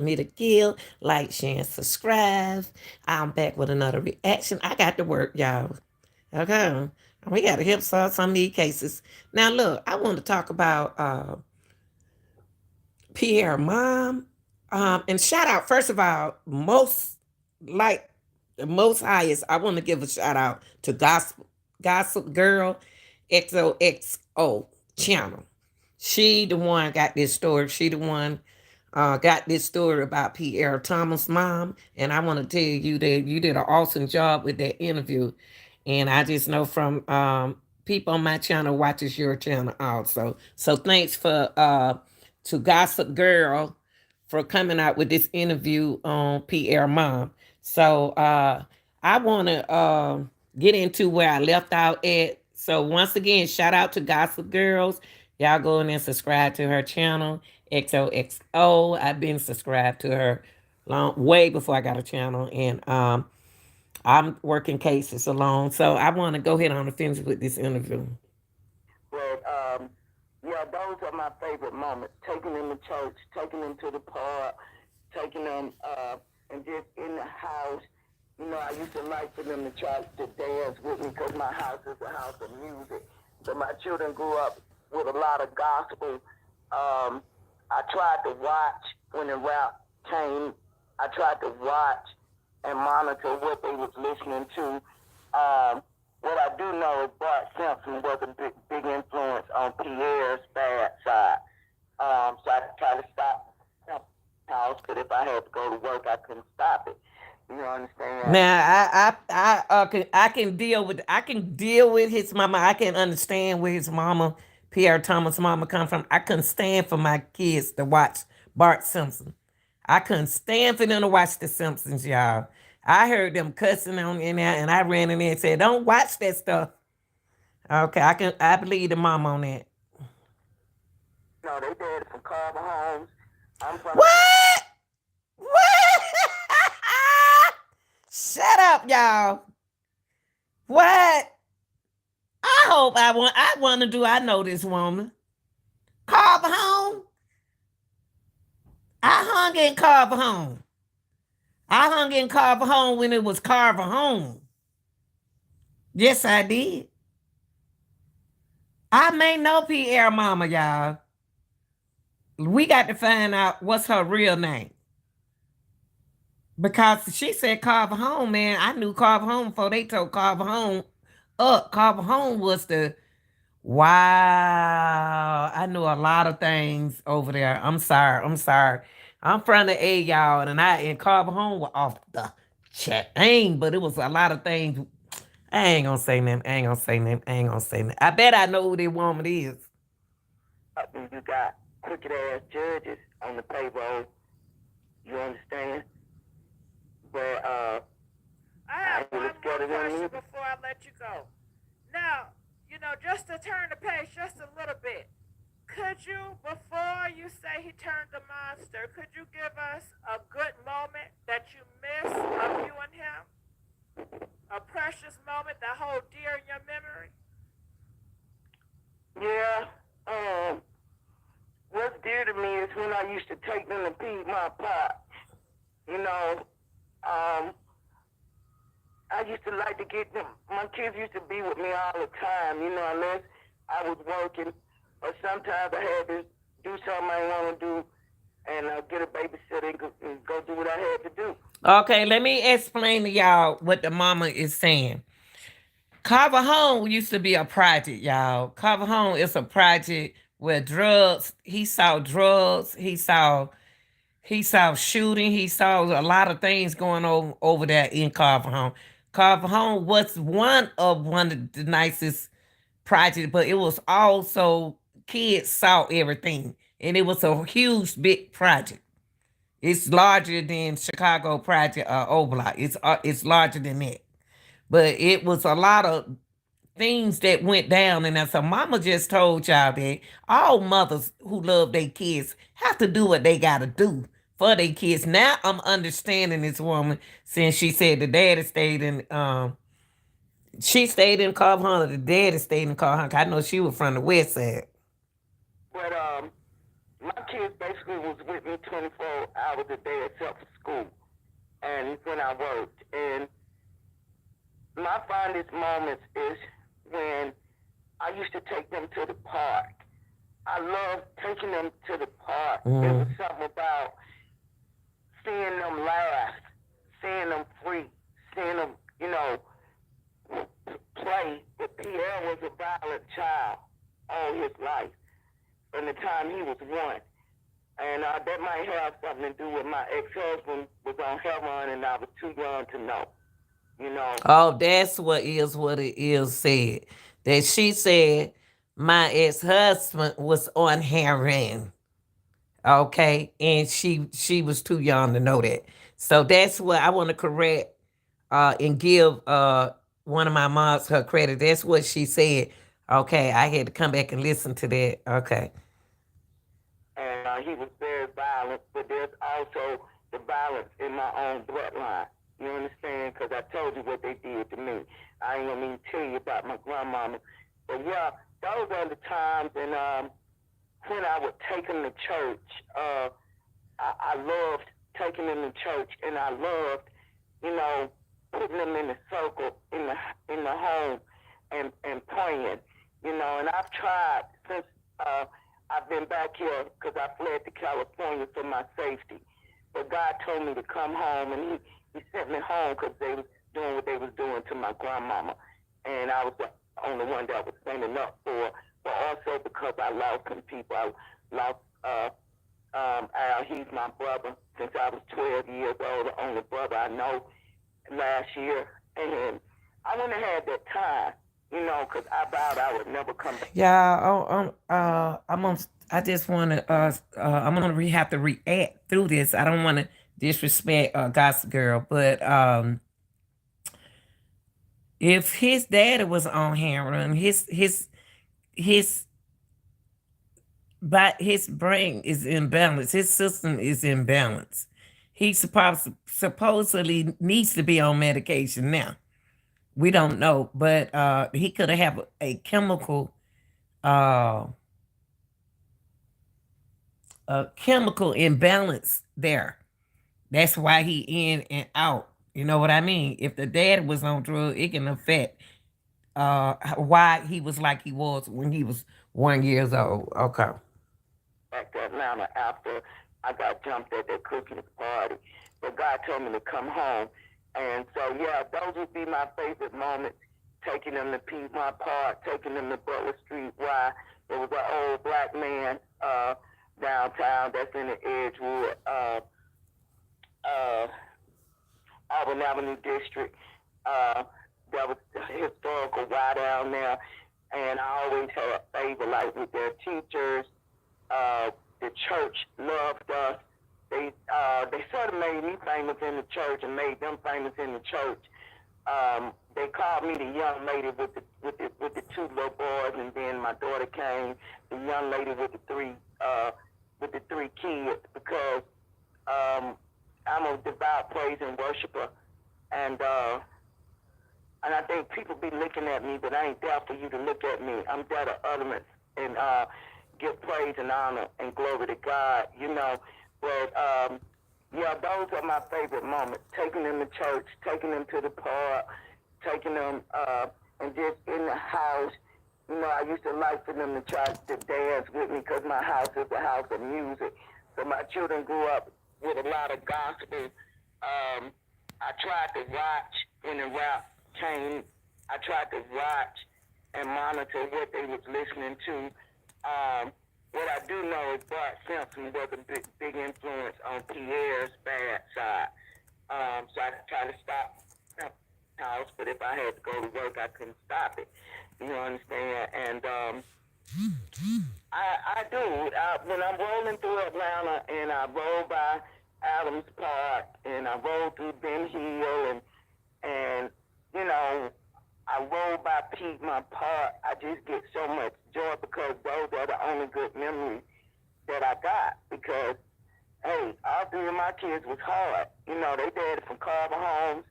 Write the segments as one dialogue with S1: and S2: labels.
S1: me to kill, like, share, and subscribe. I'm back with another reaction. I got to work, y'all. Okay. We got to help solve some of these cases. Now, look, I want to talk about Pierre mom. And shout out, first of all, like the most highest, I want to give a shout out to Gossip Girl XOXO channel. She the one got this story. She the one got this story about Pierre Thomas' mom. And I want to tell you that you did an awesome job with that interview. And I just know from people on my channel watches your channel also. So thanks for to Gossip Girl for coming out with this interview on Pierre mom. So I want to get into where I left out at. So once again, shout out to Gossip Girls. Y'all go in and subscribe to her channel, XOXO. I've been subscribed to her way before I got a channel, and I'm working cases alone. So I want to go ahead on and finish with this interview.
S2: But yeah, those are my favorite moments. Taking them to church, taking them to the park, taking them and just in the house. You know, I used to like for them to try to dance with me because my house is a house of music. But my children grew up with a lot of gospel. I tried to watch when the rap came. I tried to watch and monitor what they was listening to. What I do know is Bart Simpson was a big influence on Pierre's bad side. So I tried to stop the house, but if I had to go to work, I couldn't stop it. You understand?
S1: Now I can deal with his mama. I can understand where his mama, Pierre Thomas' mama, come from. I couldn't stand for my kids to watch Bart Simpson. I couldn't stand for them to watch The Simpsons, y'all. I heard them cussing on in there, and I ran in there and said, "Don't watch that stuff." Okay, I believe the mom on that.
S2: No, they did it from Carver Homes. I'm from the
S1: What? What? Shut up, y'all. What? I want to do I know this woman. Carver home. I hung in Carver home. I hung in Carver home when it was Carver home. Yes, I did. I may know Pierre mama, y'all. We got to find out what's her real name. Because she said Carver home, man. I knew Carver home before they told Carver home up. Carver home was the wow. I knew a lot of things over there. I'm sorry. I'm sorry. I'm from the A, y'all, and I in Carver home were off the chain, but it was a lot of things. I ain't gonna say them. I ain't gonna say them. I ain't gonna say them. I bet I know who this woman is.
S2: you got crooked ass judges on the payroll. You understand? But
S3: I
S2: I
S3: have
S2: ain't really
S3: one more
S2: scared of them
S3: question
S2: either.
S3: before I let you go. Now, just to turn the page just a little bit, could you, before you say he turned the monster, could you give us a good moment that you miss of you and him? A precious moment that hold dear in your memory?
S2: Yeah. What's dear to me is when I used to take them to feed my pot. You know, um, I used to like to get them. My kids used to be with me all the time. You know, unless I was working, or sometimes I had to do something I didn't want to do, and get a babysitter and go do what I had to do.
S1: Okay, let me explain to y'all what the mama is saying. Carver Home used to be a project, y'all. Carver Home is a project where drugs, he saw shooting, he saw a lot of things going on over there in Carver Home. Carver Home was one of the nicest projects, but it was also kids saw everything. And it was a huge big project. It's larger than Chicago Project or Oblock. It's larger than that. But it was a lot of things that went down, and as a mama just told y'all that all mothers who love their kids have to do what they gotta do for their kids. Now I'm understanding this woman since she said the daddy stayed in she stayed in Cobb Hunter, the daddy stayed in Cobb Hunter. I know she was from the west side.
S2: But my kids basically was with me 24 hours a day except for school and when I worked. And my fondest moments is when I used to take them to the park. I loved taking them to the park. It was something about seeing them laugh, seeing them free, seeing them, play. But Pierre was a violent child all his life from the time he was one. And that might have something to do with my ex-husband was on heroin and I was too young to know, you know.
S1: Oh, that's what it is said. That she said my ex-husband was on heroin. Okay. And she was too young to know that. So that's what I want to correct and give one of my moms her credit. That's what she said. Okay, I had to come back and listen to that. Okay.
S2: And he was very violent, but there's also the violence in my own bloodline. You understand? Because I told you what they did to me. I ain't gonna even tell you about my grandmama. But yeah, those are the times, and when I would take them to church, I loved taking them to church, and I loved, you know, putting them in a circle in the home and praying, you know. And I've tried since I've been back here because I fled to California for my safety. But God told me to come home, and He sent me home because they was doing what they was doing to my grandmama, and I was the only one that was standing up for her. But also because I lost some people. I lost Al. He's my brother since I was 12 years old, the only brother I know last year. And I wouldn't have had that time, you know, because I vowed I would never come back.
S1: Yeah, I'm on. I just want to. I'm gonna have to react through this. I don't want to disrespect Gossip Girl, but if his daddy was on heroin, his but his brain is imbalanced. His system is imbalanced. He supposedly needs to be on medication now. We don't know, but he could have a chemical uh, imbalance there. That's why he in and out. You know what I mean? If the dad was on drugs, it can affect why he was like he was when he was 1 years old. Okay.
S2: Back to Atlanta after I got jumped at that cooking party. But God told me to come home. And so, yeah, those would be my favorite moments, taking them to Piedmont Park, taking them to Butler Street. Why? There was an old black man downtown that's in the Edgewood, Auburn Avenue District. That was historical why down there. And I always had a favor, like with their teachers. The church loved us. They sort of made me famous in the church and made them famous in the church. They called me the young lady with the two little boys, and then my daughter came, the young lady with the three kids, because I'm a devout praise and worshiper, and I think people be looking at me, but I ain't there for you to look at me. I'm there to utterance and give praise and honor and glory to God, you know. But yeah, those are my favorite moments. Taking them to church, taking them to the park, taking them and just in the house. You know, I used to like for them to try to dance with me because my house is a house of music. So my children grew up with a lot of gospel. I tried to watch when the rap came. I tried to watch and monitor what they was listening to. What I do know is Bart Simpson was a big influence on Pierre's bad side. So I tried to stop house, but if I had to go to work, I couldn't stop it. You understand? And I do. When I'm rolling through Atlanta and I roll by Adams Park and I roll through Ben Hill and you know, I roll by Piedmont Park, I just get so much joy because those are the only good memories that I got. Because, hey, all three of my kids was hard. You know, they did from Carver Homes.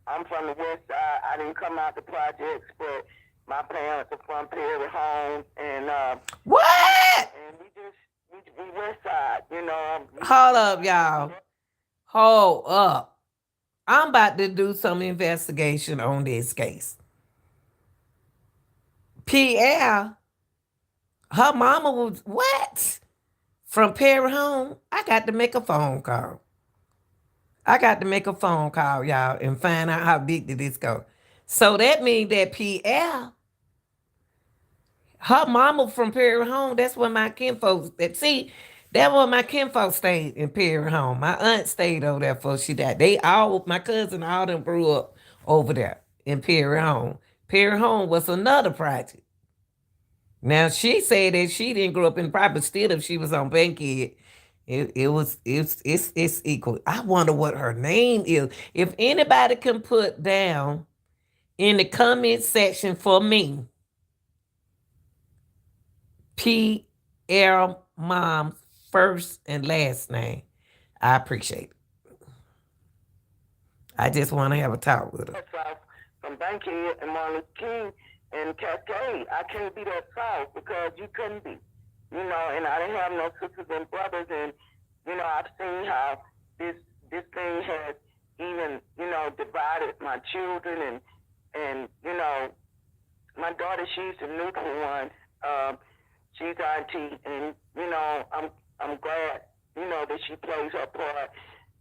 S2: I'm from the west side. I didn't come out the projects, but my parents are from Perry Homes. And
S1: What?
S2: and we West Side,
S1: Hold up, y'all. Hold up. I'm about to do some investigation on this case. Pierre, her mama was what? From Perry home, I got to make a phone call. I got to make a phone call, y'all, and find out how big did this go. So that means that Pierre, her mama from Perry home, that's where my kinfolks that see, that where my kinfolk stayed in Perry home. My aunt stayed over there before she died. They all my cousin, all them grew up over there in Perry home. Perry home was another project. Now she said that she didn't grow up in private. Still, if she was on Bankhead, it's equal. I wonder what her name is. If anybody can put down in the comment section for me, P.R. mom's first and last name, I appreciate it. I just want to have a talk with her.
S2: South from Bankhead and Martin Luther King and Cascade. I can't be that south because you couldn't be. And I didn't have no sisters and brothers, and I've seen how this thing has even divided my children, and my daughter, she's the neutral one. She's auntie, and I'm glad that she plays her part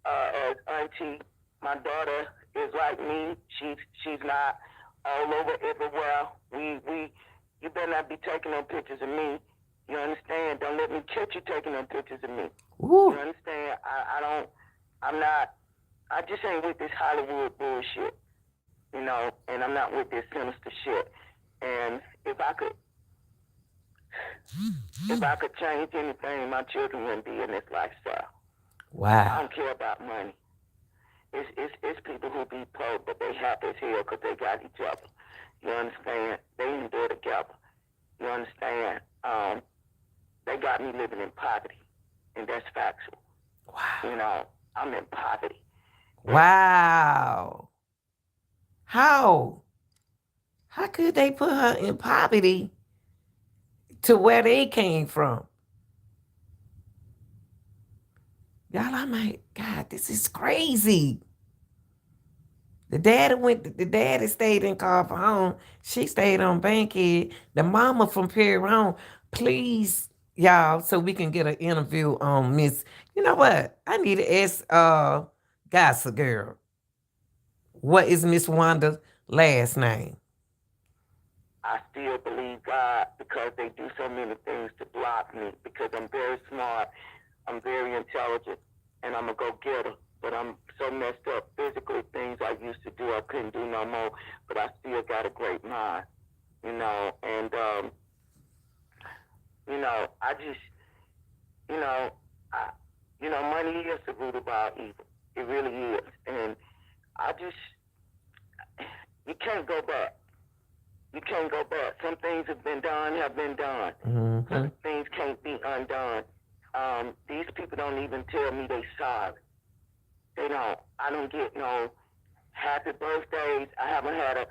S2: as auntie. My daughter is like me. She's not all over everywhere. You better not be taking no pictures of me. You understand? Don't let me catch you taking no pictures of me.
S1: Ooh.
S2: You understand? I just ain't with this Hollywood bullshit, and I'm not with this sinister shit. And if I could change anything, my children wouldn't be in this lifestyle. I
S1: Wow.
S2: don't care about money. It's people who be poor, but they happy as hell because they got each other. You understand? They endure together. You understand? They got me living in poverty, and that's factual.
S1: Wow.
S2: I'm in poverty.
S1: Wow. How? How could they put her in poverty to where they came from? Y'all, I'm like, God, this is crazy. The daddy stayed in Carver home. She stayed on Bankhead. The mama from Perry home. Please, y'all, so we can get an interview on Miss. You know what? I need to ask Gossip Girl. What is Miss Wanda's last name?
S2: I still believe God because they do so many things to block me because I'm very smart, I'm very intelligent, and I'm a go-getter. But I'm so messed up physically, things I used to do I couldn't do no more, but I still got a great mind, and, I just, money is the root of all evil. It really is. And I just, you can't go back. You can't go back. Some things have been done.
S1: Mm-hmm.
S2: Some things can't be undone. These people don't even tell me they sorry. They don't. I don't get no happy birthdays. I haven't had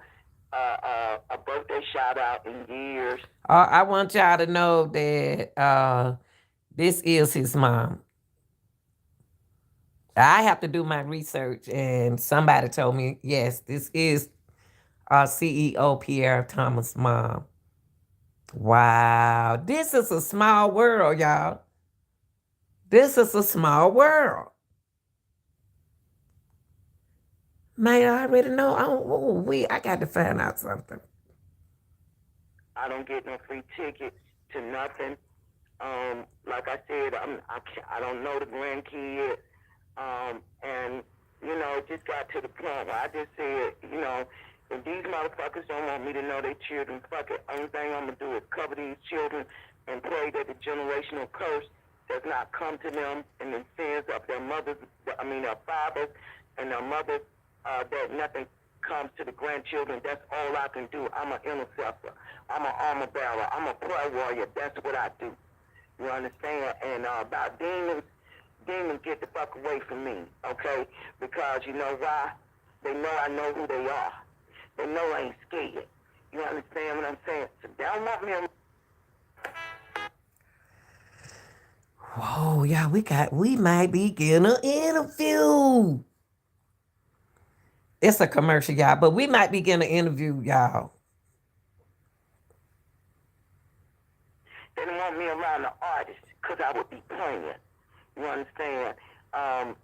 S2: a birthday shout out in years.
S1: I want y'all to know that this is his mom. I have to do my research, and somebody told me, yes, this is CEO Pierre Thomas' mom. Wow, this is a small world, y'all. This is a small world. Man, I already know. I got to find out something.
S2: I don't get no free tickets to nothing. Like I said, I don't know the grandkids. And it just got to the point where I just said, if these motherfuckers don't want me to know their children, fuck it. Only thing I'm gonna do is cover these children and pray that the generational curse does not come to them and the sins of their mothers, their fathers and their mothers, that nothing comes to the grandchildren. That's all I can do. I'm an intercessor. I'm an armor bearer. I'm a prayer warrior. That's what I do. You understand? And about demons get the fuck away from me, okay? Because you know why? They know I know who they are. They know I ain't scared. You understand what I'm saying? So they don't want me.
S1: Whoa, y'all, we might be getting an interview. It's a commercial, y'all, but we might be getting an interview, y'all.
S2: They don't want me around the artists because I would be playing. You understand?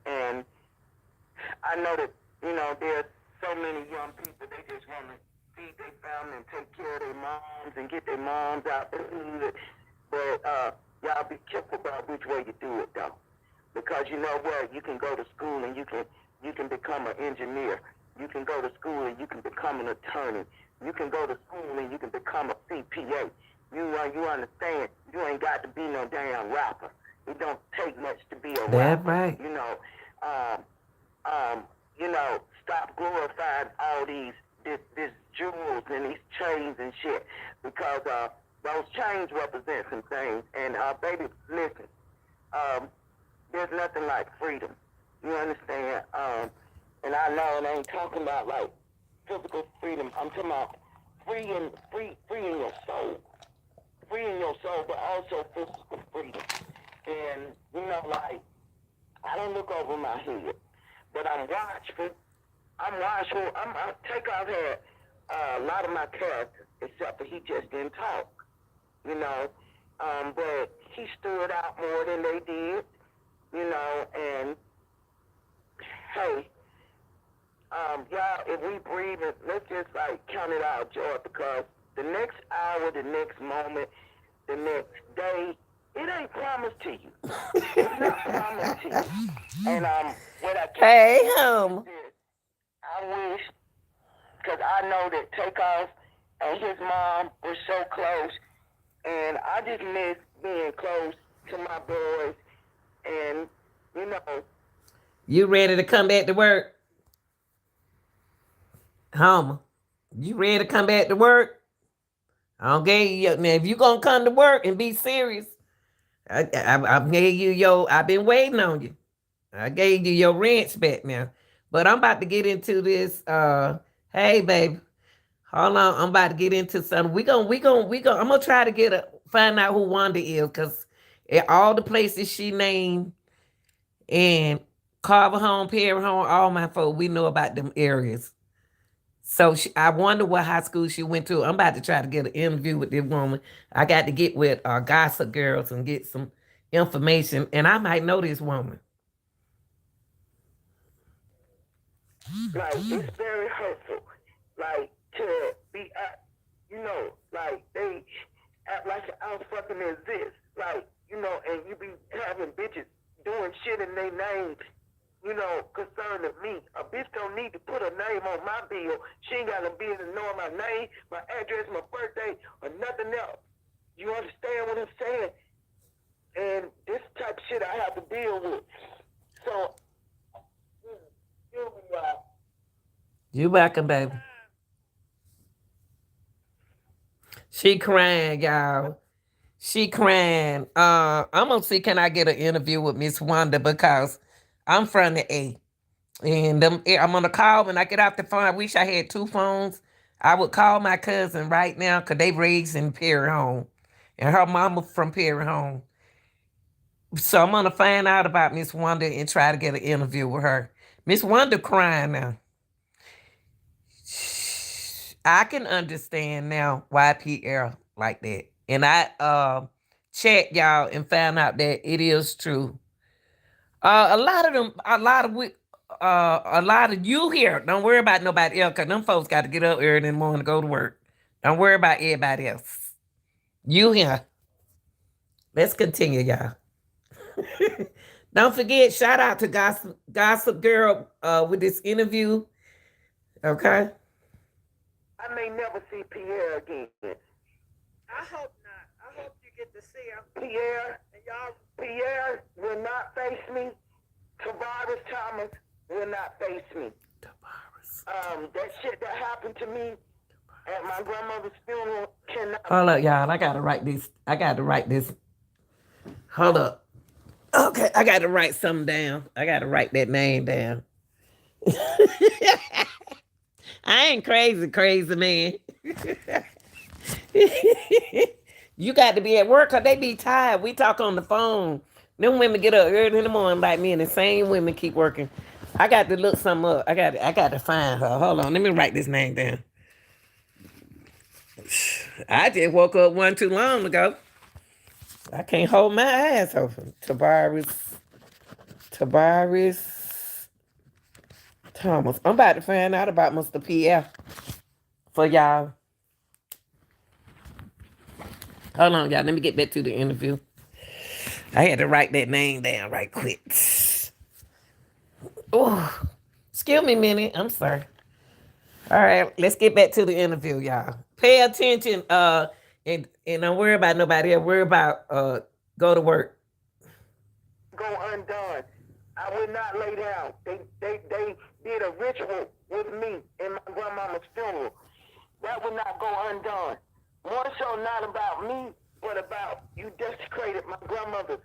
S2: And I know that, there's so many young people, they just want to feed their family and take care of their moms and get their moms out the hood. But y'all be careful about which way you do it, though. Because you know what? You can go to school and you can become an engineer. You can go to school and you can become an attorney. You can go to school and you can become a CPA. You understand? You ain't got to be no damn rapper. It don't take much to be a
S1: That's
S2: rapper.
S1: right.
S2: Um, stop glorifying all this jewels and these chains and shit because those chains represent some things. And baby, listen, um, there's nothing like freedom. You understand? And I know, and I ain't talking about like physical freedom. I'm talking about freeing your soul, freeing your soul, but also physical freedom. And like I don't look over my head, but I'm watchful. I'm watchful. I'm Takeoff had a lot of my characters, except for he just didn't talk. You know, but he stood out more than they did. And hey, y'all, if we breathe it, let's just like count it out joy because the next hour, the next moment, the next day, it ain't promised to you. It's not promised to you. And what I can
S1: Hey,
S2: say is this, I wish, because I know that Takeoff and his mom were so close, and I just miss being close to my boys, and you know,
S1: You ready to come back to work? Homer, you ready to come back to work? Okay, now if you gonna come to work and be serious, I gave you I've been waiting on you. I gave you your rents back now. But I'm about to get into this. Hey baby, hold on. I'm about to get into something. I'm gonna try to find out who Wanda is, cause at all the places she named and Carver Home, Pierre Home, all my folk, we know about them areas. So I wonder what high school she went to. I'm about to try to get an interview with this woman. I got to get with Gossip Girls and get some information, and I might know this woman.
S2: like it's very hurtful, like to be like they act like an out fucking exist, like and you be having bitches doing shit in their names. Concerning me. A bitch don't need to put a name on my bill. She ain't got to be able to know my name, my address, my birthday, or nothing else. You understand what I'm saying? And this type of shit I have to deal with. So,
S1: You welcome, baby. She crying, y'all. She crying. I'm gonna see can I get an interview with Miss Wanda because I'm from the A. And I'm gonna call when I get off the phone. I wish I had two phones. I would call my cousin right now because they raised in Perry Home. And her mama from Perry Home. So I'm gonna find out about Miss Wanda and try to get an interview with her. Miss Wanda crying now. I can understand now why Pierre like that. And I checked y'all and found out that it is true. A lot of them, a lot of you here. Don't worry about nobody else, cause them folks got to get up early in the morning to go to work. Don't worry about everybody else. You here. Let's continue, y'all. Don't forget, shout out to Gossip Girl with this interview. Okay.
S2: I may never see Pierre again.
S3: I hope not. I hope you get to see him.
S2: Pierre,
S3: And y'all,
S2: Pierre will not face me. Tavares Thomas will not face me. That shit that happened to me at my grandmother's funeral cannot.
S1: Hold up, y'all. I gotta write this. I gotta write this. Hold up. Okay, I gotta write something down. I gotta write that name down. I ain't crazy, man. You got to be at work because they be tired. We talk on the phone. Them women get up early in the morning like me, and the same women keep working. I got to look some up. I got to find her. Hold on, let me write this name down. I just woke up one too long ago. I can't hold my eyes open. Tabaris Thomas. I'm about to find out about Mr. Pierre for y'all. Hold on, y'all. Let me get back to the interview. I had to write that name down right quick. Oh, excuse me a minute. I'm sorry. All right, let's get back to the interview, y'all. Pay attention, and don't worry about nobody else. Worry about go to work.
S2: Go undone. I would not lay down. They did a ritual with me in my grandmama's funeral. That would not go undone. More so not about me, but about you desecrated my grandmother's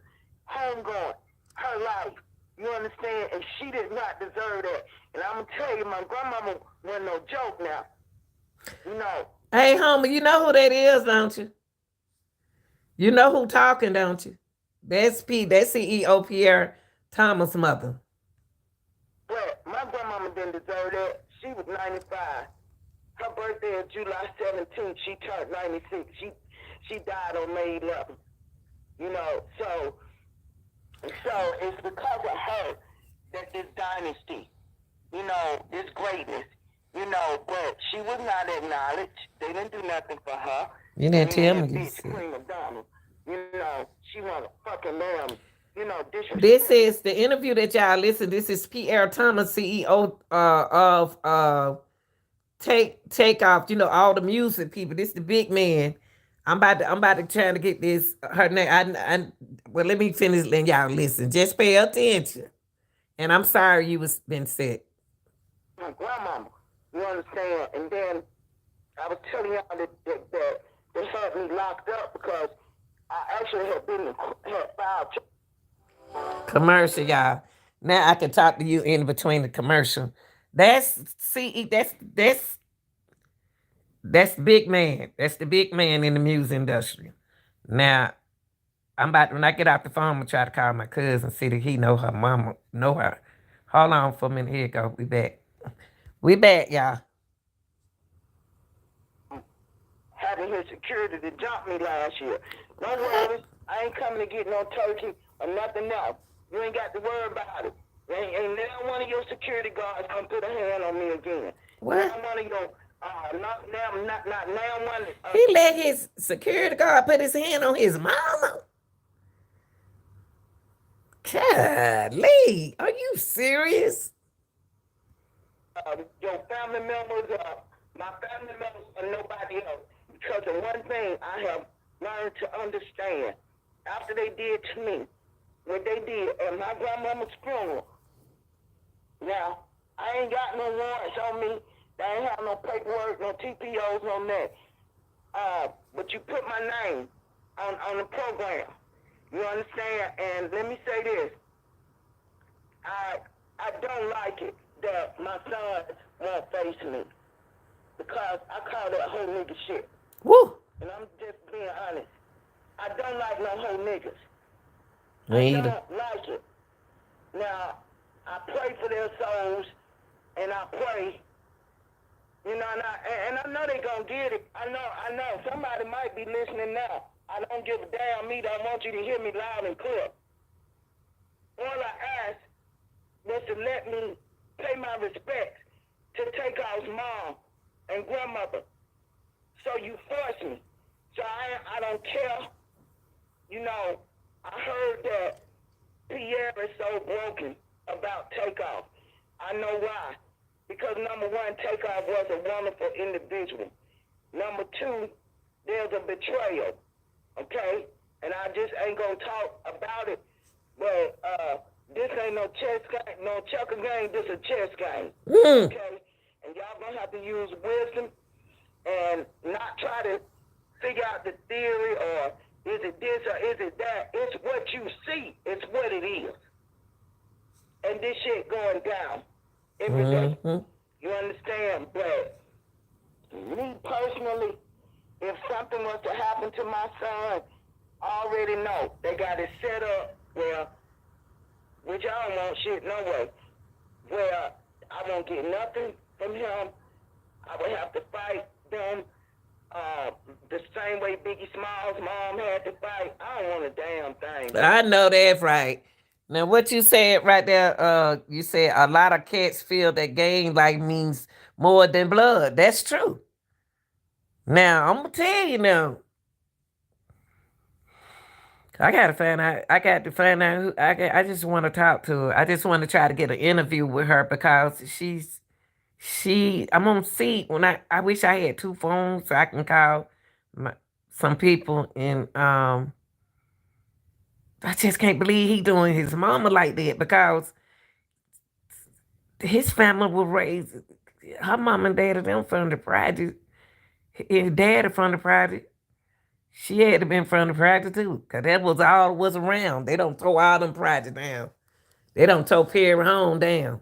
S2: homegoing, her life. You understand? And she did not deserve that. And I'm going to tell you, my grandmama wasn't no joke now. You know.
S1: Hey, homie, you know who that is, don't you? You know who talking, don't you? That's CEO Pierre Thomas' mother.
S2: But my grandmama didn't deserve that. She was 95. Her birthday is July 17th. She turned 96. She died on May 11th. You know, so it's because of her that this dynasty, you know, this greatness, you know, but she was not acknowledged. They didn't do nothing for her.
S1: You didn't tell
S2: that
S1: me.
S2: bitch Queen of Donald, you know, she want to fucking lamb, you know, disrespect.
S1: This is the interview that y'all listen. This is Pierre Thomas, CEO of Takeoff. You know, all the music people. This the big man. I'm about to try to get this her name. Well, let me finish letting y'all listen. Just pay attention. And I'm sorry you was been sick.
S2: My grandmama, you understand? And then I was telling y'all that they had me locked up because I actually had filed.
S1: Commercial, y'all. Now I can talk to you in between the commercial. That's that's big man. That's the big man in the music industry. Now I'm about when I get off the phone, I'm gonna try to call my cousin, see that he know her mama, know her. Hold on for a minute. Here you go. We back. We back, y'all.
S2: Having his security to jump me last year. Don't worry, I ain't coming to get no turkey or nothing else. You ain't got to worry about it. Ain't now one of your security guards gonna put a hand on me again.
S1: What?
S2: Now one of your not now one.
S1: He let his security guard put his hand on his mama. Golly, are you serious?
S2: Your family members, my family members, or nobody else. Because the one thing I have learned to understand, after they did to me, what they did at my grandmama's funeral. Now, I ain't got no warrants on me. They ain't have no paperwork, no TPOs on that. But you put my name on the program. You understand? And let me say this. I don't like it that my son won't face me. Because I call that whole nigga shit.
S1: Woo!
S2: And I'm just being honest. I don't like no whole niggas.
S1: Me
S2: I
S1: either.
S2: don't like it. Now, I pray for their souls, and I pray, you know, and I know they gonna get it. I know. Somebody might be listening now. I don't give a damn. I want you to hear me loud and clear. All I ask was to let me pay my respects to Takeoff's mom and grandmother. So you force me. So I don't care. You know, I heard that Pierre is so broken about Takeoff. I know why. Because number one, Takeoff was a wonderful individual. Number two, there's a betrayal. Okay? And I just ain't gonna talk about it. But this ain't no chess game, no checker game, this a chess game. Okay? And y'all gonna have to use wisdom and not try to figure out the theory or is it this or is it that. It's what you see. It's what it is. And this shit going down every day. You understand? But me personally, if something was to happen to my son, I already know they got it set up Well, which I don't want shit no way. Well, I won't get nothing from him. I would have to fight them uh, the same way Biggie Smalls' mom had to fight. I don't want a damn thing,
S1: I
S2: baby.
S1: know that's right. Now, what you said right there, you said a lot of cats feel that game like means more than blood. That's true. Now, I'm gonna tell you now. I gotta find out. I got to find out who. I just want to talk to her. I just want to try to get an interview with her because she. I'm gonna see when I wish I had two phones so I can call my, some people and I just can't believe he doing his mama like that because his family was raised. Her mom and dad them from the project. His daddy from the project. She had to been from the project too, cause that was all was around. They don't throw all them projects down. They don't throw Pierre home down.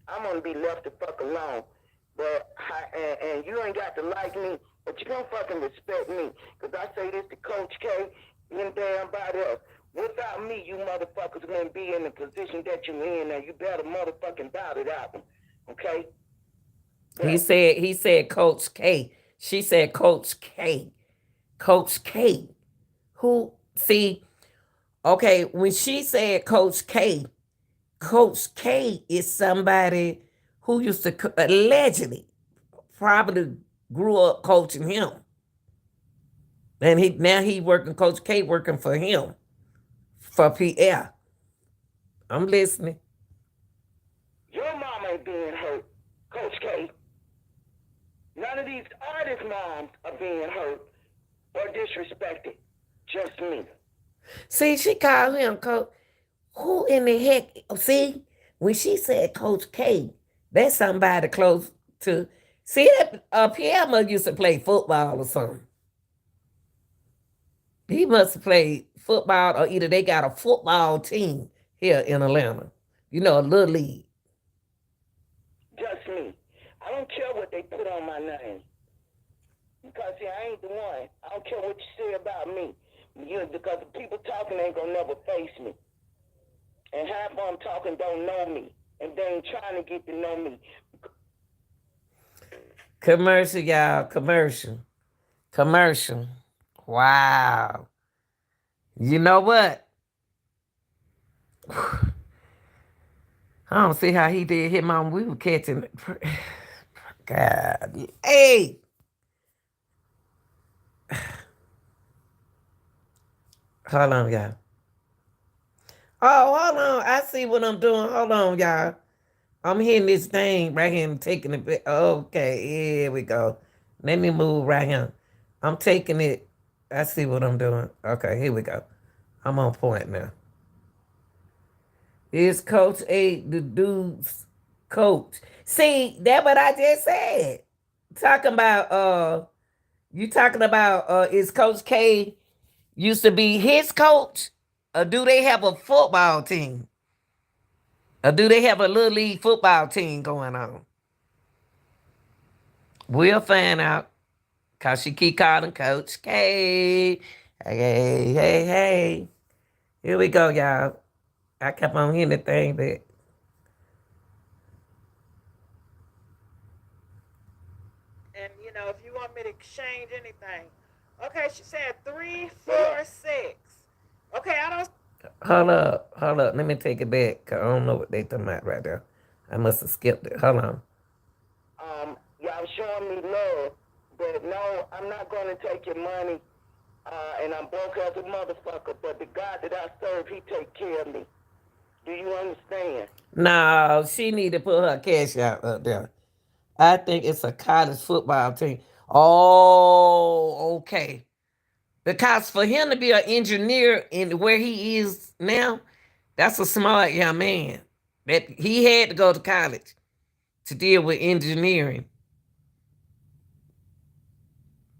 S2: I'm gonna be left the fuck alone. But and you ain't got to like me, but you don't fucking respect me. Cause I say this to Coach K and damn body else. Without me, you motherfuckers wouldn't be in the position that you're in now. You better motherfucking bout it out. Okay? But
S1: He said Coach K. She said Coach K. Coach K. Who see, okay, when she said Coach K is somebody who used to allegedly probably grew up coaching him. And he working Coach K working for him. For Pierre. I'm listening.
S2: your mom ain't being hurt, Coach K. None of these artist moms are being hurt or disrespected. Just me.
S1: See, she called him Coach. Who in the heck? See, when she said Coach K, that's somebody close to. See that Pierre must used to play football or something. He must have played football, or either they got a football team here in Atlanta. You know, a little league.
S2: Just me. I don't care what they put on my name. Because see, I ain't the one. I don't care what you say about me. Because the people talking ain't gonna never face me. And half of them talking don't know me. And they ain't trying to get to know me.
S1: Commercial, y'all. Commercial. Commercial. Wow. You know what? I don't see how he did hit mom. We were catching. God. Hey. Hold on, y'all. Oh, hold on. I see what I'm doing. Hold on, y'all. I'm hitting this thing right here and taking it. Okay, here we go. Let me move right here. I'm taking it. I see what I'm doing. Okay, here we go. I'm on point now. Is Coach A the dude's coach? See, that what I just said. Talking about you talking about is Coach K used to be his coach? Or do they have a football team? Or do they have a little league football team going on? We'll find out. Cause she keep calling Coach K. Hey, hey, hey. Here we go, y'all. I kept on hearing the thing, but
S3: And if you want me to exchange anything. Okay, she said 346. Okay, I don't.
S1: hold up. Let me take it back. Cause I don't know what they talking about right there. I must have skipped it. Hold on.
S2: Y'all showing me love. But no, I'm not gonna take your money. And I'm broke as a motherfucker. But the God that I serve, he take care of me. Do you understand?
S1: No, she need to put her cash out up there. I think it's a college football team. Oh, okay. Because for him to be an engineer in where he is now, that's a smart young man. That he had to go to college to deal with engineering.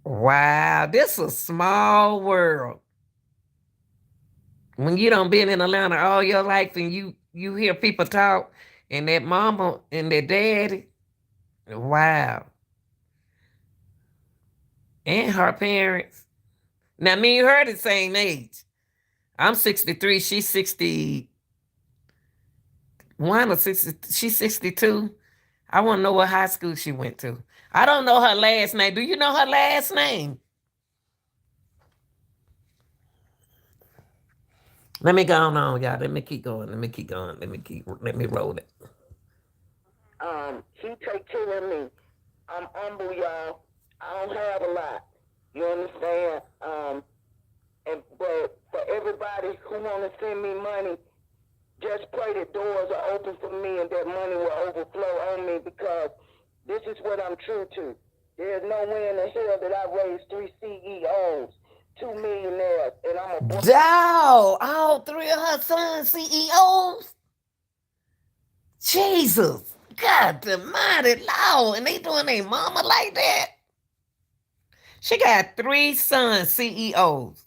S1: Wow, this is a small world. When you don't been in Atlanta all your life and you hear people talk and that mama and that daddy, wow. And her parents. Now me and her the same age. I'm 63. She's 61 or 60. She's 62. I want to know what high school she went to. I don't know her last name. Do you know her last name? Let me go on, y'all. Let me keep going. Let me keep going. Let me roll it.
S2: He take care of me. I'm humble, y'all. I don't have a lot. You understand? But for everybody who want to send me money, just pray that doors are open for me and that money will overflow on me because this is what I'm true to. There's no way in the hell that I raised 3 CEOs, 2 millionaires, and I'm a boy.
S1: Dog, all three of her sons CEOs. Jesus, God the mighty Lord, and they doing their mama like that. She got three sons CEOs.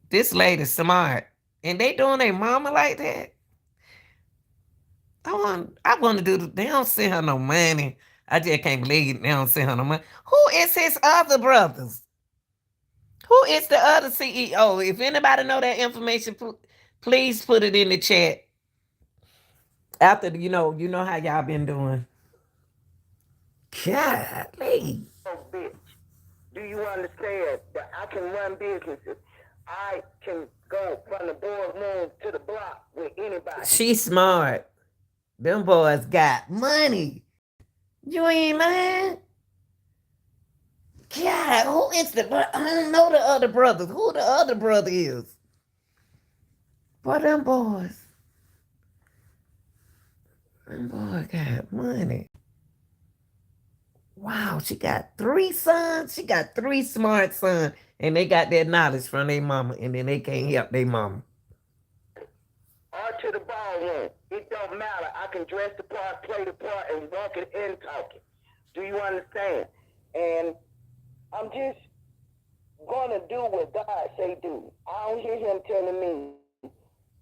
S1: This lady smart, and they doing their mama like that. I want to do. They don't send her no money. I just can't believe they don't send her no money. Who is his other brothers? Who is the other CEO? If anybody know that information, please put it in the chat. After you know how y'all been doing. Golly.
S2: Oh, bitch. Do you understand that I can run businesses? I can go from the boardroom to the block with anybody.
S1: She's smart. Them boys got money. You ain't lying. God, who is I don't know the other brothers. Who the other brother is? Boy, them boys. Them boys got money. Wow, she got three sons. She got three smart sons. And they got that knowledge from their mama. And then they can't help their mama.
S2: Or to the ballroom. It don't matter. I can dress the part, play the part, and walk it and talk it. Do you understand? And I'm just gonna do what God say do. I don't hear him telling me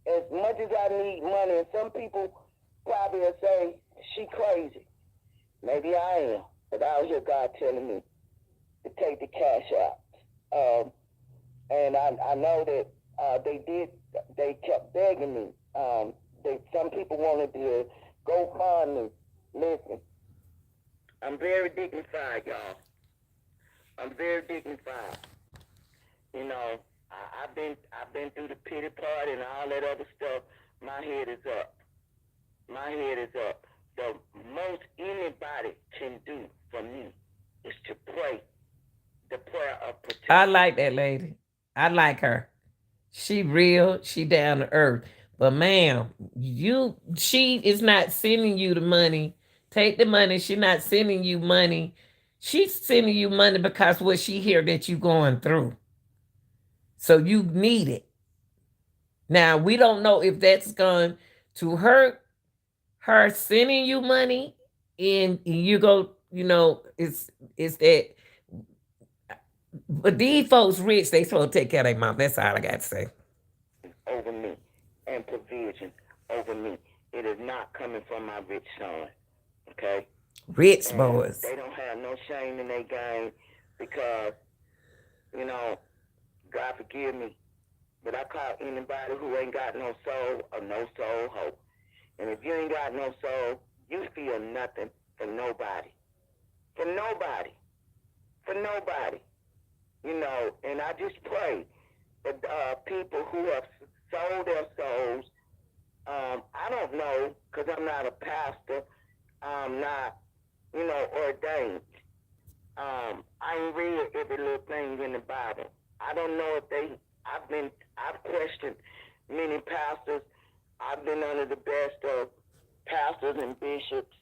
S2: as much as I need money, and some people probably will say she crazy. Maybe I am, but I don't hear God telling me to take the cash out. And I know that they kept begging me. Some people wanted to go fund me. Listen, I'm very dignified, y'all. I'm very dignified. You know, I've been through the pity party and all that other stuff. My head is up. My head is up. The most anybody can do for me is to pray the prayer of protection.
S1: I like that lady. I like her. She real. She down to earth. But ma'am, she is not sending you the money. Take the money. She not sending you money. She's sending you money because what she hear that you going through. So you need it. Now we don't know if that's going to hurt her sending you money, and you go, it's that. But these folks rich, they supposed to take care of their mom. That's all I got to say.
S2: Over me and provision over me. It is not coming from my rich son. Okay?
S1: Rich
S2: And
S1: boys.
S2: they don't have no shame in their game because, God forgive me, but I call anybody who ain't got no soul a no soul hope. And if you ain't got no soul, you feel nothing for nobody. For nobody. For nobody. And I just pray that people who have sold their souls, I don't know, because I'm not a pastor, I'm not, ordained. I ain't read every little thing in the Bible. I don't know if I've questioned many pastors. I've been under the best of pastors and bishops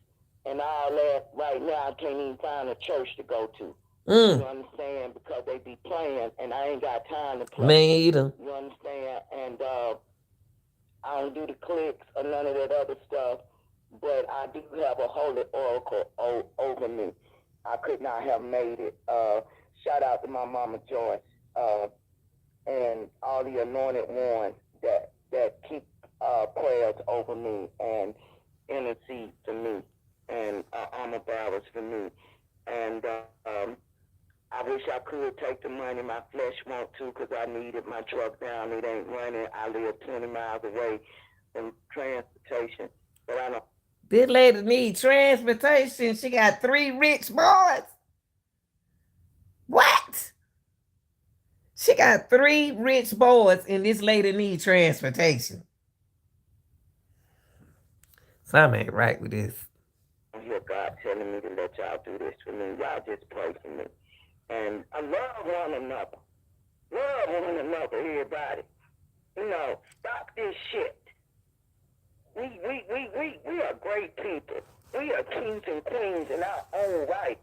S2: and all that. Right now, I can't even find a church to go to. You understand? Because they be playing, and I ain't got time to play.
S1: Me either.
S2: You understand? And I don't do the clicks or none of that other stuff, but I do have a holy oracle over me. I could not have made it. Shout out to my mama Joyce and all the anointed ones that keep prayers over me and intercede for me and armor bearers for me. And I wish I could take the money. My flesh want to because I needed my truck down. It ain't running. I live 20 miles away from transportation. But I don't.
S1: This lady need transportation. She got 3 rich boys. What? She got 3 rich boys, and this lady need transportation. Something ain't right with this.
S2: I hear God telling me to let y'all do this for me. Y'all just pray for me. And I love one another. Love one another, everybody. Stop this shit. We are great people. We are kings and queens in our own right.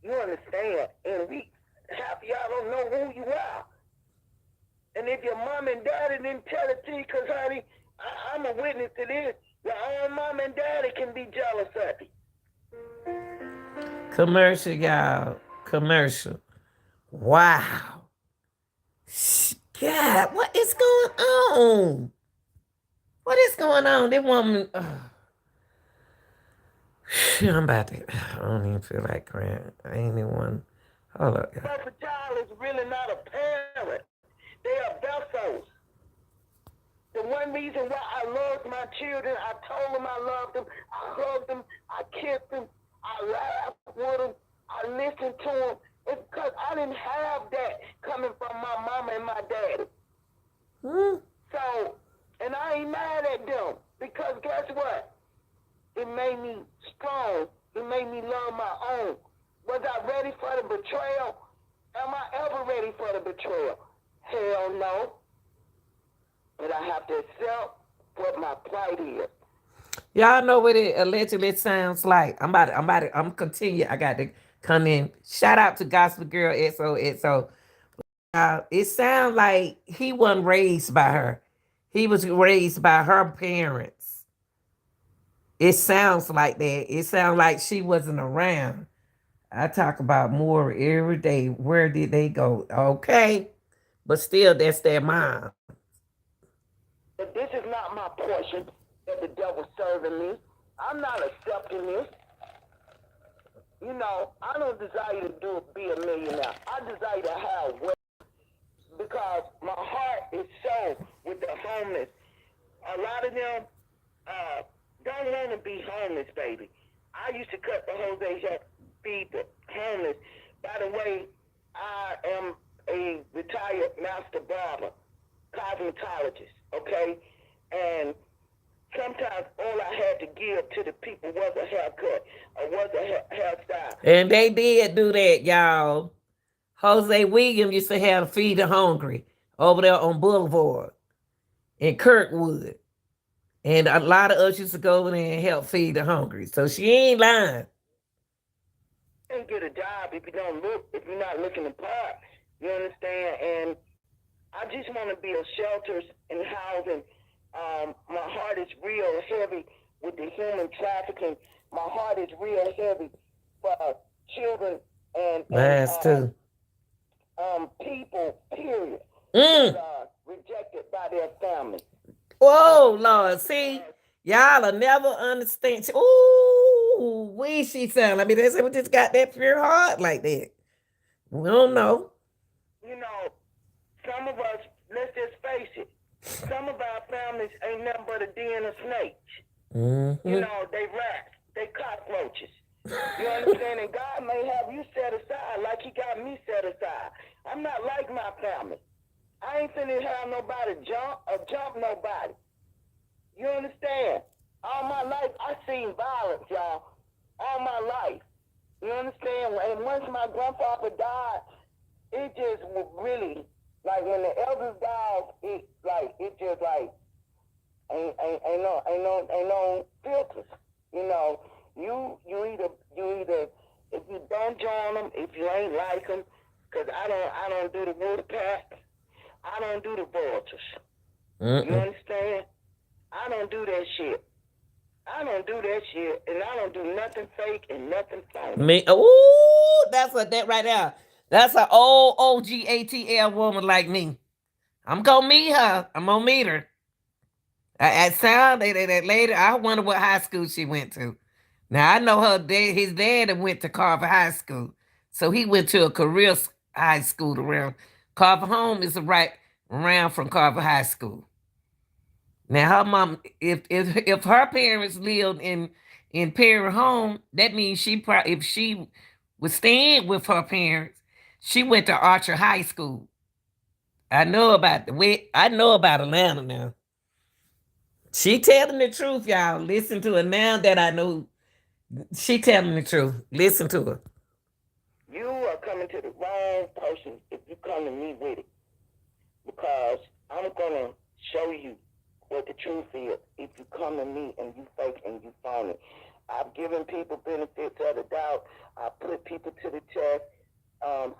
S2: You understand? And half of y'all don't know who you are. And if your mom and daddy didn't tell it to you, because, honey, I'm a witness to this, your own mom and daddy can be jealous of you.
S1: Commercial, y'all. Commercial. Wow. God, what is going on? What is going on? That woman. I'm about to. I don't even feel like crying. I ain't even one. Hold up, y'all.
S2: But the child is really not a parent. They are vessels. The one reason why I loved my children, I told them I loved them, I hugged them, I kissed them, I laughed with them, I listened to them. It's because I didn't have that coming from my mama and my daddy. So, and I ain't mad at them because guess what? It made me strong. It made me love my own. Was I ready for the betrayal? Am I ever ready for the betrayal? Hell no. But I have to accept what my plight is.
S1: Y'all know what it allegedly sounds like. I'm continue. I got to come in. Shout out to Gospel Girl XOXO. It sounds like he wasn't raised by her. He was raised by her parents. It sounds like that. It sounds like she wasn't around. I talk about more every day. Where did they go? Okay. But still, that's their mom.
S2: But this is not my portion that the devil's serving me. I'm not accepting this. I don't desire to be a millionaire. I desire to have wealth because my heart is so with the homeless. A lot of them don't want to be homeless, baby. I used to cut the Jose feed the homeless. By the way, I am a retired master barber, cosmetologist, okay? And sometimes all I had to give to the people was a haircut or was a hairstyle.
S1: And they did do that, y'all. Jose Williams used to have Feed the Hungry over there on Boulevard in Kirkwood. And a lot of us used to go over there and help feed the hungry. So she ain't lying.
S2: You can't get a job if you're not looking the part. You understand? And I just want to build shelters and housing. My heart is real heavy with the human trafficking. My heart is real heavy for children and
S1: too.
S2: People, period, that are rejected by their family.
S1: Oh, Lord. See, y'all will never understand. Ooh, she sound. I mean, that's what just got that pure heart like that. We don't know.
S2: Some of us, let's just face it, some of our families ain't nothing but a den of snakes.
S1: Mm-hmm.
S2: They rats, they cockroaches. You understand? And God may have you set aside like he got me set aside. I'm not like my family. I ain't finna have nobody jump nobody. You understand? All my life, I seen violence, y'all. All my life. You understand? And once my grandfather died, it just really, like when the elders died, it just like, ain't no filters. You either, if you don't join them, if you ain't like them, because I don't do the wolf pack. I don't do the vultures. You understand? I don't do that shit. I don't do that shit, and I don't do nothing fake and nothing phony.
S1: That's that right there. That's an old OGATL woman like me. I'm gonna meet her. I'm gonna meet her. I sound that lady. I wonder what high school she went to. Now I know her dad. His dad went to Carver High School, so he went to a career high school around. Carver Home is right around from Carver High School. Now her mom, if her parents lived in Perry Home, that means she probably if she was staying with her parents, she went to Archer High School. I know about the way I know about Atlanta now. She telling the truth, y'all. Listen to her now that I know she telling the truth. Listen to her.
S2: You are coming to the wrong person if you come to me with it. Because I'm gonna show you what the truth is if you come to me and you fake and you phony. I've given people benefits of the doubt. I put people to the test.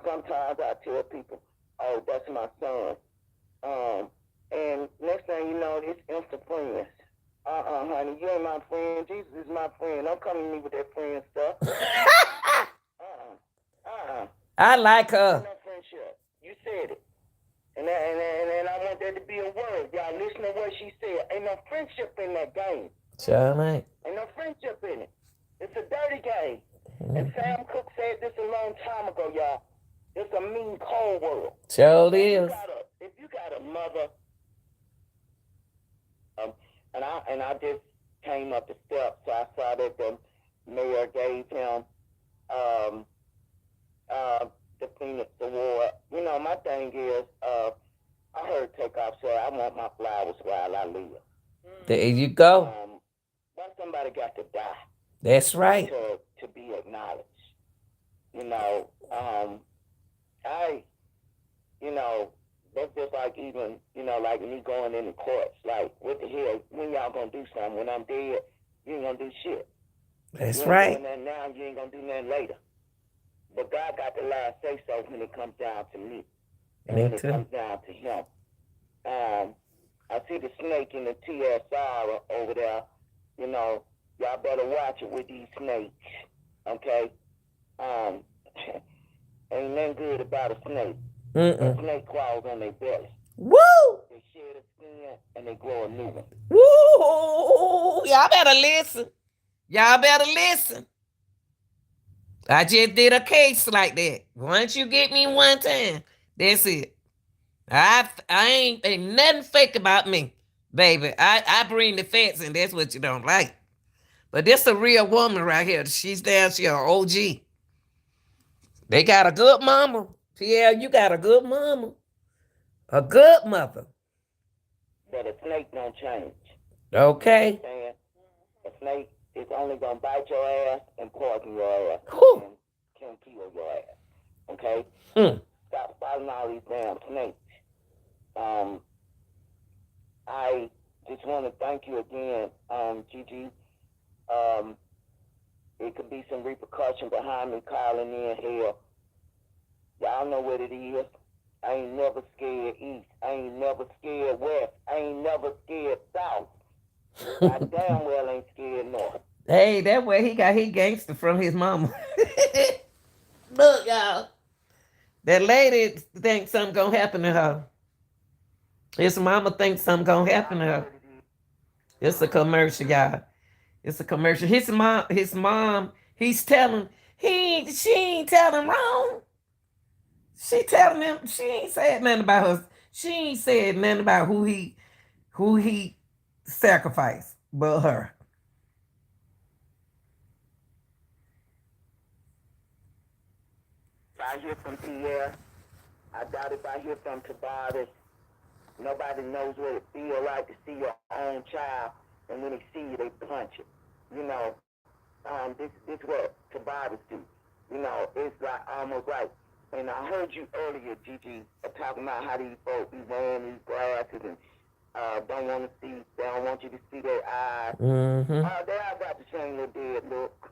S2: Sometimes I tell people, "Oh, that's my son," and next thing you know, it's instant friends. Honey, you ain't my friend. Jesus is my friend. Don't come to me with that friend stuff.
S1: I like
S2: Ain't
S1: her.
S2: no friendship. You said it. And I want that to be a word. Y'all listen to what she said. Ain't no friendship in that game.
S1: Sure ain't.
S2: Ain't no friendship in it. It's a dirty game. And Sam Cooke said this a long time ago, y'all. It's a mean, cold world.
S1: Sure
S2: If you
S1: is.
S2: got a mother, and I just came up the steps, so I saw that the mayor gave him um, the Phoenix Award. You know, my thing is, I heard Takeoff say, "I want my flowers while I live."
S1: There you go.
S2: But somebody got to die
S1: That's right.
S2: to be acknowledged. You know, I, you know, that's just like even, you know, like me going in the courts. Like, what the hell? When y'all gonna do something? When I'm dead, you ain't gonna do shit.
S1: That's
S2: You ain't
S1: right.
S2: doing nothing now, you ain't gonna do nothing later. But God got the last say so when it comes down to me. And
S1: Me
S2: when it
S1: too.
S2: comes down to him. I see the snake in the TSR over there. You know, y'all better watch it with these snakes. Okay? Um, ain't nothing good about a snake. A snake crawls on their belly.
S1: Woo!
S2: They shed a skin and they grow a new one.
S1: Woo! Y'all better listen. Y'all better listen. I just did a case like that. Once you get me one time, that's it. I ain't nothing fake about me, baby. I bring the facts, and that's what you don't like. But this a real woman right here. She's down. She an OG. They got a good mama. Pierre, you got a good mama. A good mother.
S2: But a snake don't change.
S1: Okay.
S2: Understand? A snake is only gonna bite your ass and poison your ass
S1: Whew.
S2: and can kill your ass. Okay?
S1: Hmm.
S2: Stop fighting all these damn snakes. I just want to thank you again, Gigi. Um, it could be some repercussion behind me calling in here. Y'all know what it is. I ain't never scared east. I ain't never scared west. I ain't never scared south. I damn well ain't scared north.
S1: Hey, that way he got his gangster from his mama. Look, y'all. That lady thinks something gonna happen to her. His mama thinks something gonna happen to her. It's a commercial, y'all. It's a commercial. His mom, he's telling, she ain't telling wrong. She telling him, she ain't said nothing about her. She ain't said nothing about who he sacrificed but her.
S2: If I hear from Pierre, I doubt if I hear from Tavares. Nobody knows what it feels like to see your own child, and when they see you, they punch it. You know, this what Tavares do. You know, it's like almost like, and I heard you earlier, Gigi, talking about how these folks be wearing these glasses and don't want to see, they don't want you to see their eyes.
S1: Mm-hmm.
S2: They all got the same little dead look.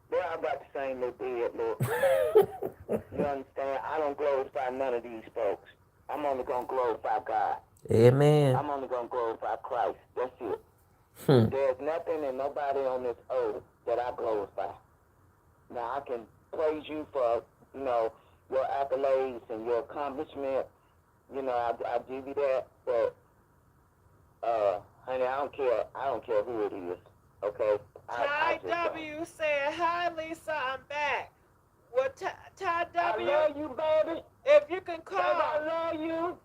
S2: They all got the same little dead look. You understand? I don't glorify none of these folks. I'm only going to glorify God.
S1: Amen.
S2: I'm only going to glorify Christ. That's it.
S1: Hmm.
S2: There's nothing and nobody on this earth that I glorify. Now, I can praise you for, you know, your accolades and your accomplishment. You know, I give you that. But, honey, I don't care. I don't care who it is. Okay? I
S3: Ty
S2: just don't.
S3: W said, "Hi Lisa, I'm back. Will Ty
S2: I
S3: W,
S2: love you, baby.
S3: if you can
S2: Cause I
S3: call.
S2: love you.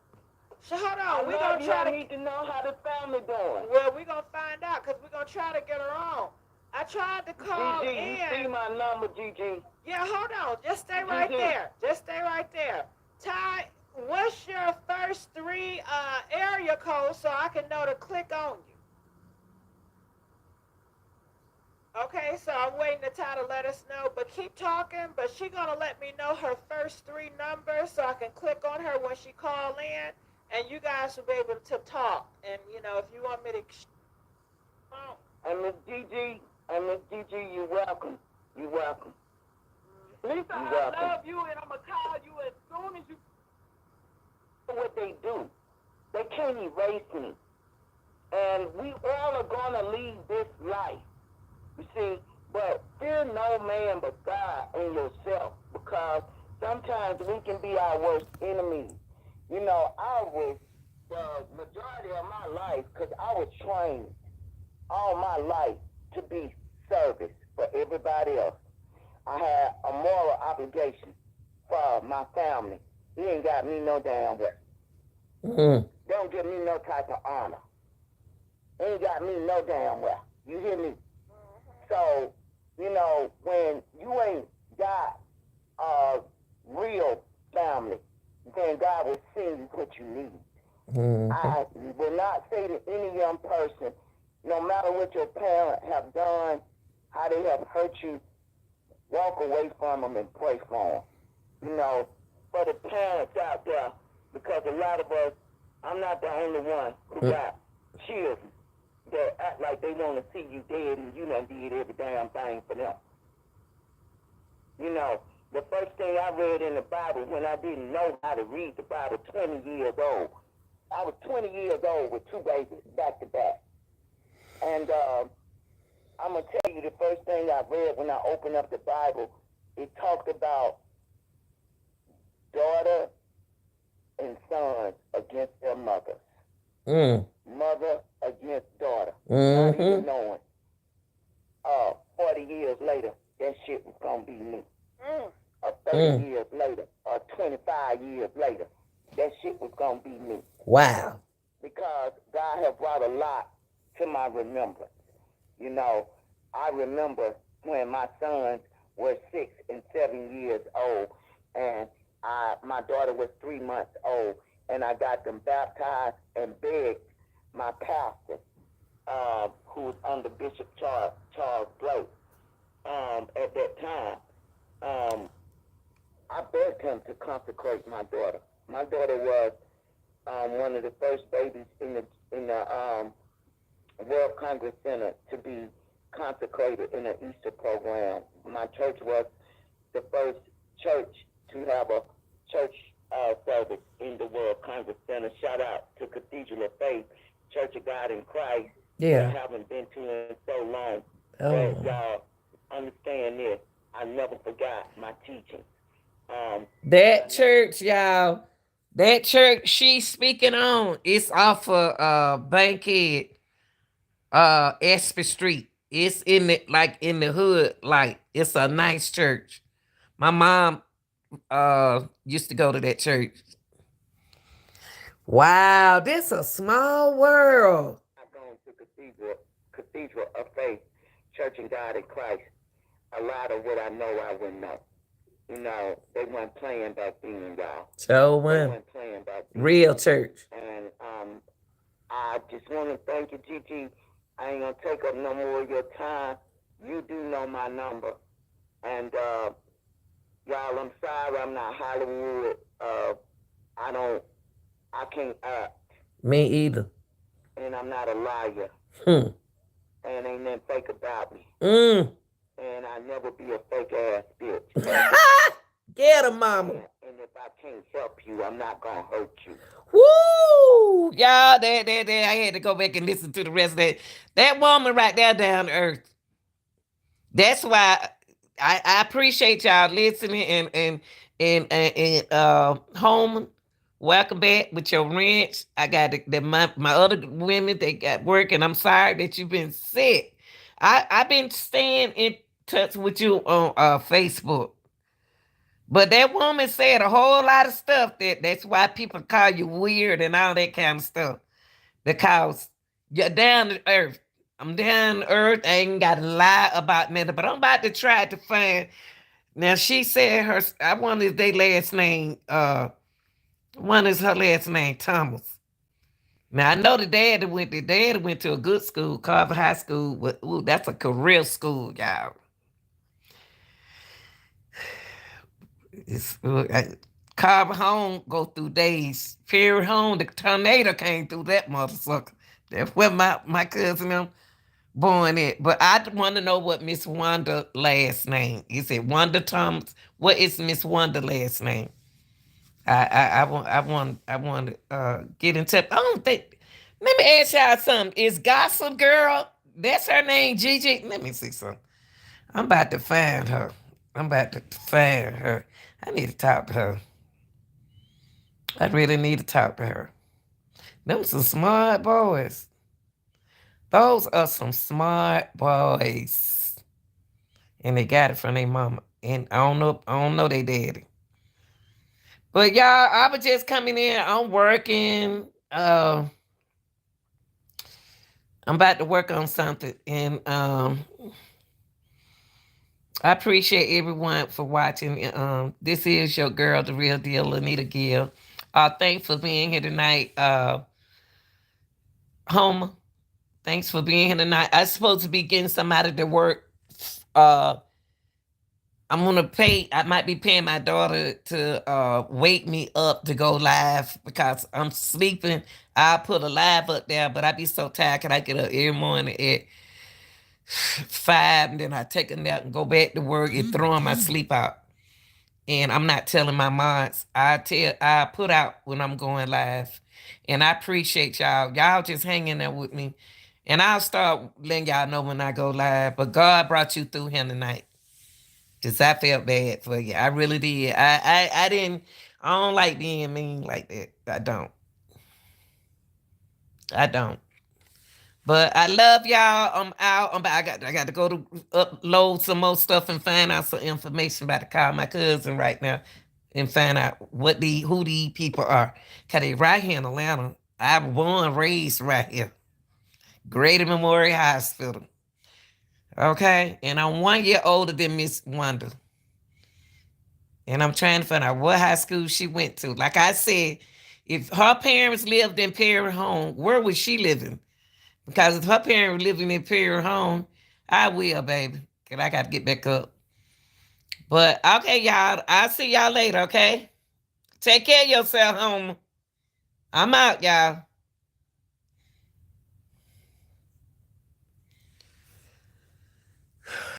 S3: So hold
S2: I
S3: on, we're
S2: love
S3: gonna
S2: you.
S3: try
S2: I
S3: to.
S2: need to know how the family doing.
S3: Well, we're gonna find out because we're gonna try to get her on. I tried to call
S2: Gigi, you see
S3: in.
S2: my number, Gigi.
S3: Yeah, hold on. Just stay right
S2: Gigi.
S3: there. Just stay right there. Ty, what's your first three area codes so I can know to click on you? Okay, so I'm waiting to Ty to let us know, but keep talking. But she gonna let me know her first three numbers so I can click on her when she call in, and you guys will be able to talk. And if you want me to,
S2: And Miss Gigi, you're welcome. You're welcome.
S3: Lisa,
S2: You're
S3: I
S2: welcome.
S3: love you, and I'm gonna call you as soon as you.
S2: What they do, they can't erase me. And we all are gonna leave this life. You see, but fear no man but God and yourself, because sometimes we can be our worst enemies. I was the majority of my life, because I was trained all my life to be service for everybody else. I had a moral obligation for my family. He ain't got me no damn way.
S1: Mm.
S2: They don't give me no type of honor. They ain't got me no damn well. You hear me? So, when you ain't got a real family, then God will send you what you need.
S1: Mm-hmm.
S2: I will not say to any young person, no matter what your parents have done, how they have hurt you, walk away from them and pray for them. For the parents out there, because a lot of us, I'm not the only one who got children that act like they want to see you dead and you done did every damn thing for them. The first thing I read in the Bible when I didn't know how to read the Bible, 20 years old. I was 20 years old with two babies back to back. And I'm going to tell you the first thing I read when I opened up the Bible, it talked about daughter and sons against their mothers.
S1: Mm.
S2: Mother against daughter. Not
S1: Mm-hmm.
S2: even knowing. 40 years later, that shit was going to be me. 30 years later, or 25 years later, that shit was going to be me.
S1: Wow.
S2: Because God has brought a lot to my remembrance. I remember when my sons were 6 and 7 years old, and my daughter was 3 months old, and I got them baptized and begged my pastor, who was under Bishop Charles Blake, at that time. I begged him to consecrate my daughter. My daughter was one of the first babies in the World Congress Center to be consecrated in an Easter program. My church was the first church to have a church service in the World Congress Center. Shout out to Cathedral of Faith, Church of God in Christ.
S1: Yeah.
S2: I haven't been to in so long.
S1: Oh.
S2: But y'all understand this. I never forgot my teaching.
S1: That church, y'all. That church she's speaking on, it's off of Bankhead, Espy Street. It's in the hood, like it's a nice church. My mom used to go to that church. Wow, this a small world.
S2: I've gone to Cathedral of Faith, Church of God in Christ. A lot of what I know, I wouldn't know. They weren't playing back then, y'all.
S1: So
S2: They weren't playing back then.
S1: real church.
S2: And I just want to thank you, Gigi. I ain't gonna take up no more of your time. You do know my number, and y'all, I'm sorry I'm not Hollywood. I can't act,
S1: Me either.
S2: and I'm not a liar,
S1: Hmm.
S2: and ain't nothing fake about me.
S1: Mm.
S2: And I never be a fake ass bitch.
S1: Get him, mama.
S2: And if I can't help you, I'm not gonna hurt you.
S1: Woo! Y'all, there. I had to go back and listen to the rest of that. That woman right there down to earth. That's why I appreciate y'all listening and home. Welcome back with your wrench. I got my other women they got work, and I'm sorry that you've been sick. I've been staying in touch with you on Facebook. But that woman said a whole lot of stuff that's why people call you weird and all that kind of stuff. Because you're down to earth. I'm down to earth. I ain't got to lie about nothing. But I'm about to try to find. Now she said her. I wanted their last name. One is her last name Thomas. Now I know the dad that went. The dad went to a good school, Carver High School. Ooh, that's a career school, y'all. It's Carver home go through days. Pierre home, the tornado came through that motherfucker. That's where my cousin them born at. But I want to know what Miss Wanda last name. Is it Wanda Thomas? What is Miss Wanda last name? I want to get in touch. I don't think. Let me ask y'all something. Is Gossip Girl? That's her name, Gigi. Let me see something. I'm about to find her. I'm about to find her. I need to talk to her. I really need to talk to her. Them some smart boys. Those are some smart boys. And they got it from their mama. And I don't know they daddy. But y'all, I was just coming in. I'm working. I'm about to work on something. And I appreciate everyone for watching. This is your girl, the real deal, Anita Gill. Thanks for being here tonight. Homer, thanks for being here tonight. I'm supposed to be getting somebody to work. Uh, I'm gonna pay. I might be paying my daughter to wake me up to go live because I'm sleeping. I put a live up there, but I be so tired. Can I get up every morning at 5, and then I take a nap and go back to work and throwing my sleep out. And I'm not telling my moms. I put out when I'm going live. And I appreciate y'all. Y'all just hanging there with me. And I'll start letting y'all know when I go live. But God brought you through here tonight. Just I felt bad for you. I really did. I didn't I don't like being mean like that. I don't. I don't. But I love y'all. I'm out. I got to go to upload some more stuff and find out some information about to call my cousin right now and find out who these people are. Cause they right here in Atlanta. I was born and raised right here. Greater Memorial Hospital. Okay? And I'm 1 year older than Miss Wanda. And I'm trying to find out what high school she went to. Like I said, if her parents lived in Perry home, where was she living? Because if her parents were living in Pierre home, I will, baby. Cause I got to get back up. But okay, y'all. I'll see y'all later, okay? Take care of yourself, home. I'm out, y'all.